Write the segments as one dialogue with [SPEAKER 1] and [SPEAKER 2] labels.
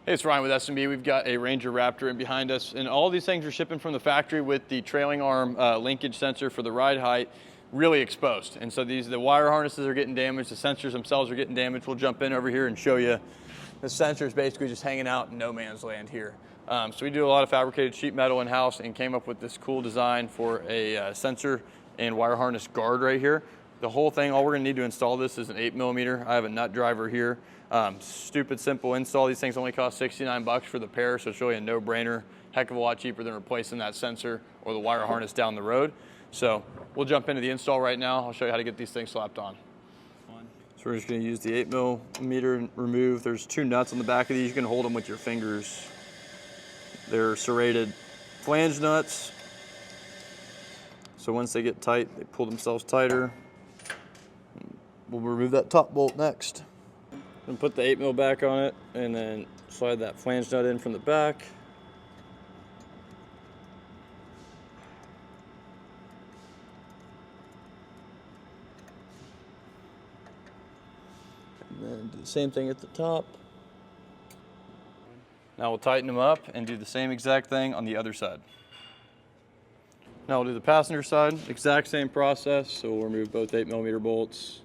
[SPEAKER 1] Hey, it's Ryan with S&B. We've got a Ranger Raptor in behind us, and all these things are shipping from the factory with the trailing arm linkage sensor for the ride height really exposed. And so the wire harnesses are getting damaged, the sensors themselves are getting damaged. We'll jump in over here and show you the sensors basically just hanging out in no man's land here. So we do a lot of fabricated sheet metal in-house and came up with this cool design for a sensor and wire harness guard right here. The whole thing, all we're gonna need to install this is an 8mm. I have a nut driver here. Stupid simple install. These things only cost 69 bucks for the pair, so it's really a no-brainer. Heck of a lot cheaper than replacing that sensor or the wire harness down the road. So we'll jump into the install right now. I'll show you how to get these things slapped on. So we're just gonna use the 8mm and remove. There's two nuts on the back of these. You can hold them with your fingers. They're serrated flange nuts. So once they get tight, they pull themselves tighter. We'll remove that top bolt next. And put the 8mm back on it, and then slide that flange nut in from the back. And then do the same thing at the top. Now we'll tighten them up and do the same exact thing on the other side. Now we'll do the passenger side, exact same process. So we'll remove both 8mm bolts.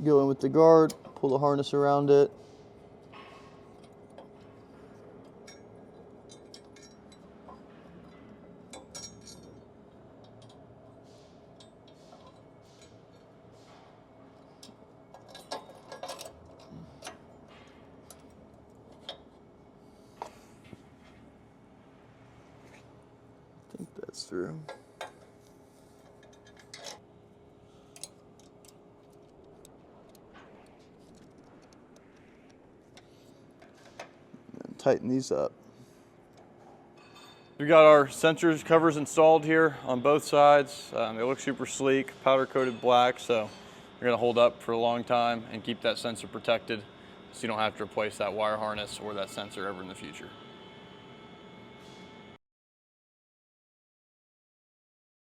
[SPEAKER 1] Go in with the guard, pull the harness around it. I think that's through. Tighten these up. We got our sensors covers installed here on both sides. They look super sleek, powder coated black, so they're gonna hold up for a long time and keep that sensor protected so you don't have to replace that wire harness or that sensor ever in the future.